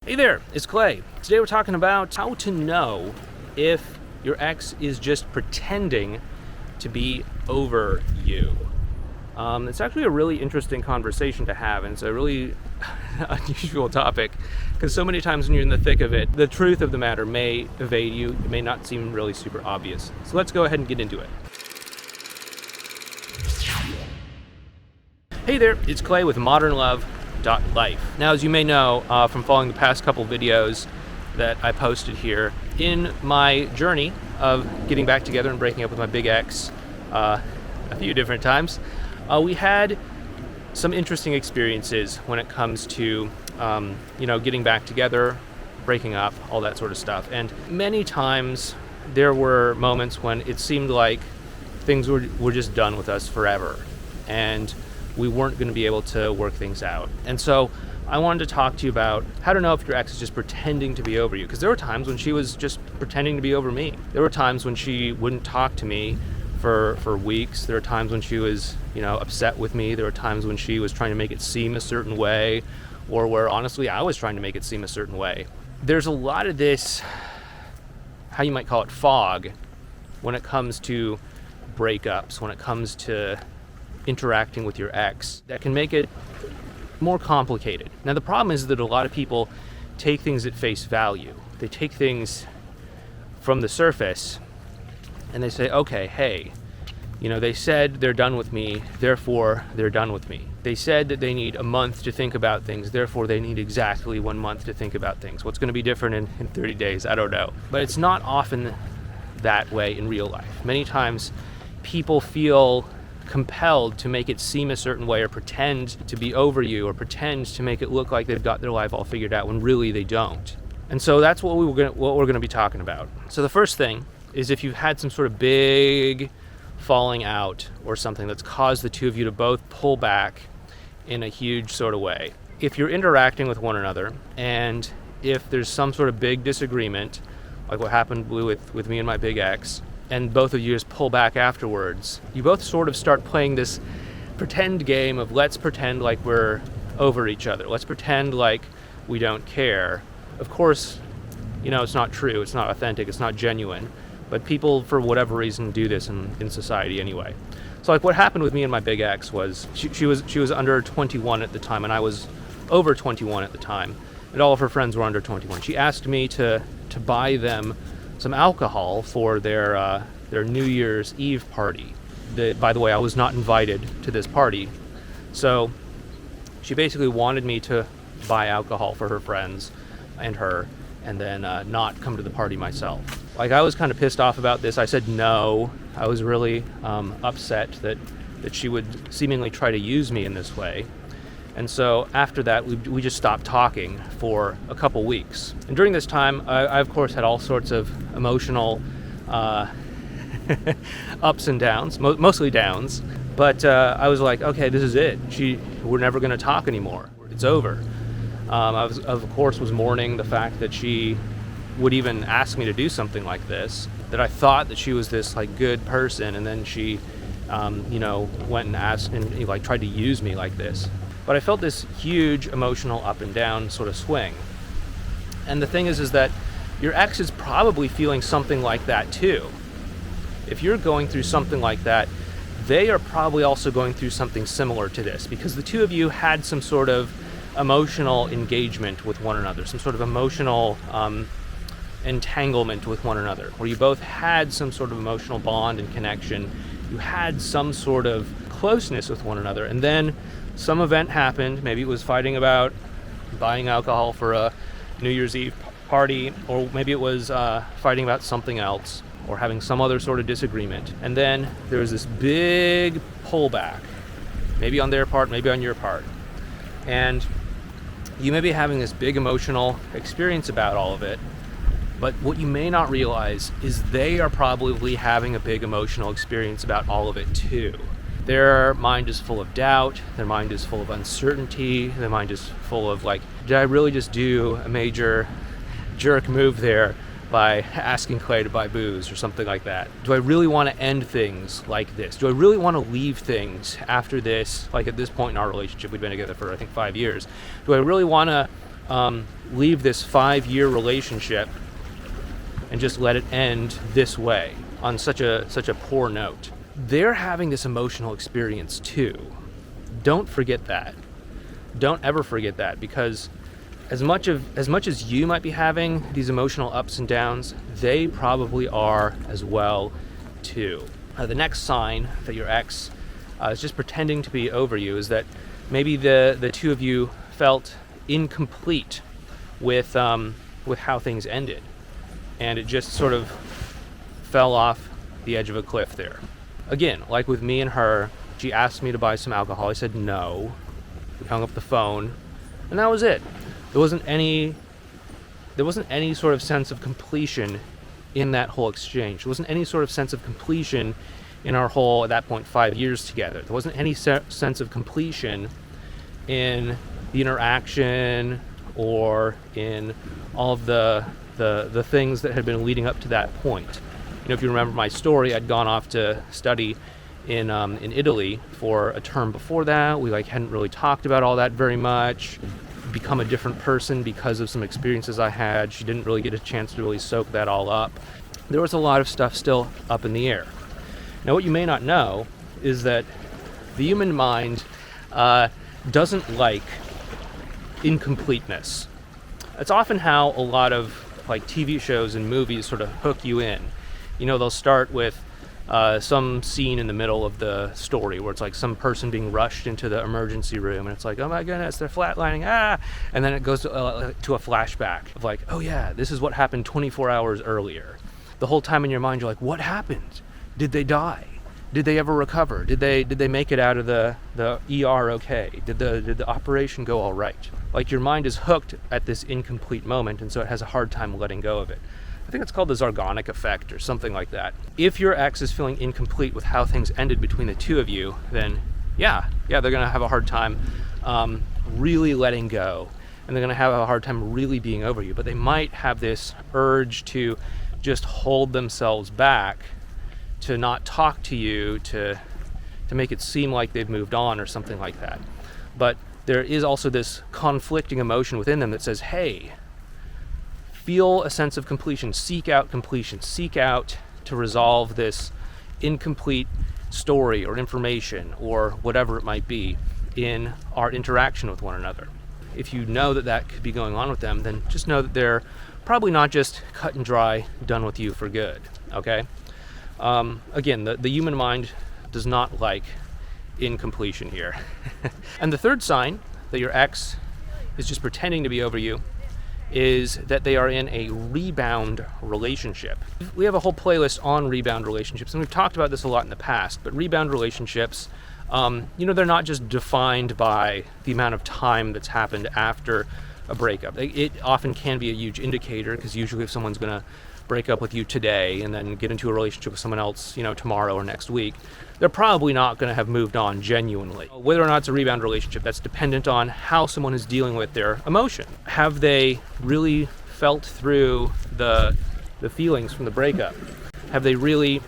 Hey there, it's Clay. Today we're talking about how to know if your ex is just pretending to be over you. It's actually a really interesting conversation to have, and it's a really unusual topic because so many times when you're in the thick of it, the truth of the matter may evade you. It may not seem really super obvious. So let's go ahead and get into it. Hey there, it's Clay with modernlove.life. Now, as you may know from following the past couple videos that I posted here, in my journey of getting back together and breaking up with my big ex a few different times, we had some interesting experiences when it comes to getting back together, breaking up, all that sort of stuff. And many times there were moments when it seemed like things were just done with us forever, and we weren't going to be able to work things out. And so I wanted to talk to you about how to know if your ex is just pretending to be over you. Because there were times when she was just pretending to be over me. There were times when she wouldn't talk to me for weeks. There were times when she was, upset with me. There were times when she was trying to make it seem a certain way, or where honestly I was trying to make it seem a certain way. There's a lot of this, how you might call it, fog when it comes to breakups, when it comes to interacting with your ex, that can make it more complicated. Now, the problem is that a lot of people take things at face value. They take things from the surface and they say, okay, hey, they said they're done with me, therefore they're done with me. They said that they need a month to think about things, therefore they need exactly 1 month to think about things. What's going to be different in 30 days? I don't know. But it's not often that way in real life. Many times people feel compelled to make it seem a certain way, or pretend to be over you, or pretend to make it look like they've got their life all figured out when really they don't. And so that's what we're going to be talking about. So the first thing is, if you've had some sort of big falling out or something that's caused the two of you to both pull back in a huge sort of way. If you're interacting with one another, and if there's some sort of big disagreement, like what happened with me and my big ex, and both of you just pull back afterwards, you both sort of start playing this pretend game of, let's pretend like we're over each other. Let's pretend like we don't care. Of course, it's not true, it's not authentic, it's not genuine, but people, for whatever reason, do this in society anyway. So like what happened with me and my big ex was, she was under 21 at the time, and I was over 21 at the time, and all of her friends were under 21. She asked me to buy them some alcohol for their New Year's Eve party. By the way, I was not invited to this party. So she basically wanted me to buy alcohol for her friends and her, and then not come to the party myself. Like, I was kind of pissed off about this. I said no. I was really upset that she would seemingly try to use me in this way. And so after that, we just stopped talking for a couple weeks. And during this time, I of course had all sorts of emotional ups and downs, mostly downs. But I was like, okay, this is it. We're never going to talk anymore. It's over. I was, of course, was mourning the fact that she would even ask me to do something like this. That I thought that she was this good person, and then she, went and asked and tried to use me like this. But I felt this huge emotional up and down sort of swing. And the thing is that your ex is probably feeling something like that too. If you're going through something like that, they are probably also going through something similar to this, because the two of you had some sort of emotional engagement with one another, some sort of emotional entanglement with one another, where you both had some sort of emotional bond and connection. You had some sort of closeness with one another, and then some event happened. Maybe it was fighting about buying alcohol for a New Year's Eve party, or maybe it was fighting about something else, or having some other sort of disagreement. And then there was this big pullback, maybe on their part, maybe on your part. And you may be having this big emotional experience about all of it, but what you may not realize is they are probably having a big emotional experience about all of it too. Their mind is full of doubt, their mind is full of uncertainty, their mind is full of did I really just do a major jerk move there by asking Clay to buy booze or something like that? Do I really want to end things like this? Do I really want to leave things after this? Like, at this point in our relationship, we'd been together for I think 5 years. Do I really want to leave this 5-year relationship and just let it end this way on such a poor note. They're having this emotional experience too. Don't forget that. Don't ever forget that, because as much as you might be having these emotional ups and downs, they probably are as well too. The next sign that your ex is just pretending to be over you is that maybe the two of you felt incomplete with how things ended, and it just sort of fell off the edge of a cliff there. Again, like with me and her, she asked me to buy some alcohol. I said no. We hung up the phone, and that was it. There wasn't any sort of sense of completion in that whole exchange. There wasn't any sort of sense of completion in our whole, at that point, 5 years together. There wasn't any sense of completion in the interaction or in all of the things that had been leading up to that point. You know, if you remember my story, I'd gone off to study in Italy for a term before that. We hadn't really talked about all that very much. Become a different person because of some experiences I had. She didn't really get a chance to really soak that all up. There was a lot of stuff still up in the air. Now, what you may not know is that the human mind doesn't like incompleteness. It's often how a lot of TV shows and movies sort of hook you in. You know, they'll start with some scene in the middle of the story where it's some person being rushed into the emergency room, and it's oh my goodness, they're flatlining, and then it goes to a flashback of oh yeah, this is what happened 24 hours earlier. The whole time in your mind you're what happened? Did they die? Did they ever recover? Did they make it out of the ER okay? Did the operation go all right? Your mind is hooked at this incomplete moment, and so it has a hard time letting go of it. I think it's called the Zargonic effect or something like that. If your ex is feeling incomplete with how things ended between the two of you, then yeah, they're gonna have a hard time really letting go, and they're gonna have a hard time really being over you. But they might have this urge to just hold themselves back, to not talk to you, to make it seem like they've moved on or something like that. But there is also this conflicting emotion within them that says, hey, feel a sense of completion, seek out to resolve this incomplete story or information or whatever it might be in our interaction with one another. If you know that could be going on with them, then just know that they're probably not just cut and dry, done with you for good, okay? Again, the human mind does not like incompletion here. And the third sign that your ex is just pretending to be over you is that they are in a rebound relationship. We have a whole playlist on rebound relationships, and we've talked about this a lot in the past, but rebound relationships, they're not just defined by the amount of time that's happened after a breakup. It often can be a huge indicator, because usually if someone's going to break up with you today and then get into a relationship with someone else, tomorrow or next week, they're probably not going to have moved on genuinely. Whether or not it's a rebound relationship, that's dependent on how someone is dealing with their emotion. Have they really felt through the feelings from the breakup? Have they really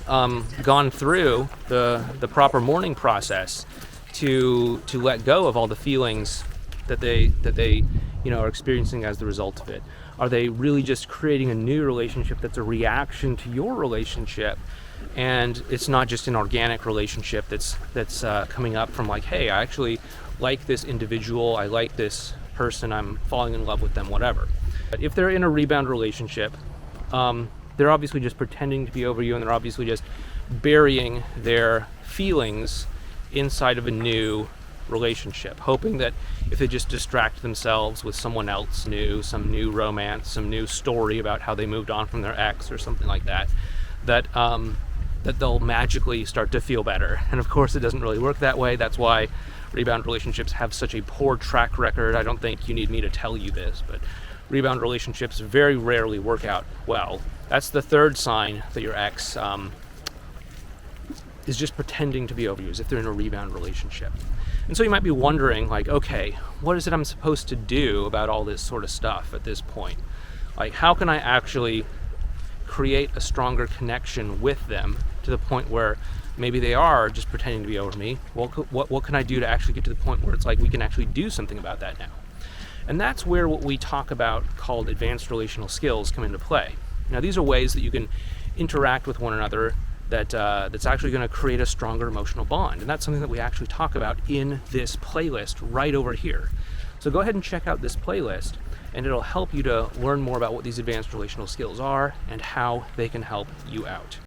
gone through the proper mourning process to let go of all the feelings that they are experiencing as the result of it? Are they really just creating a new relationship that's a reaction to your relationship, and it's not just an organic relationship that's coming up from hey, I actually like this individual, I like this person, I'm falling in love with them, whatever. But if they're in a rebound relationship, they're obviously just pretending to be over you, and they're obviously just burying their feelings inside of a new relationship, hoping that if they just distract themselves with someone else new, some new romance, some new story about how they moved on from their ex or something like that, that they'll magically start to feel better. And of course it doesn't really work that way. That's why rebound relationships have such a poor track record. I don't think you need me to tell you this, but rebound relationships very rarely work out well. That's the third sign that your ex is just pretending to be over you, as if they're in a rebound relationship. And so you might be wondering, okay, what is it I'm supposed to do about all this sort of stuff at this point? How can I actually create a stronger connection with them to the point where maybe they are just pretending to be over me? What can I do to actually get to the point where it's we can actually do something about that now? And that's where what we talk about called advanced relational skills come into play. Now, these are ways that you can interact with one another that's actually going to create a stronger emotional bond. And that's something that we actually talk about in this playlist right over here. So go ahead and check out this playlist, and it'll help you to learn more about what these advanced relational skills are and how they can help you out.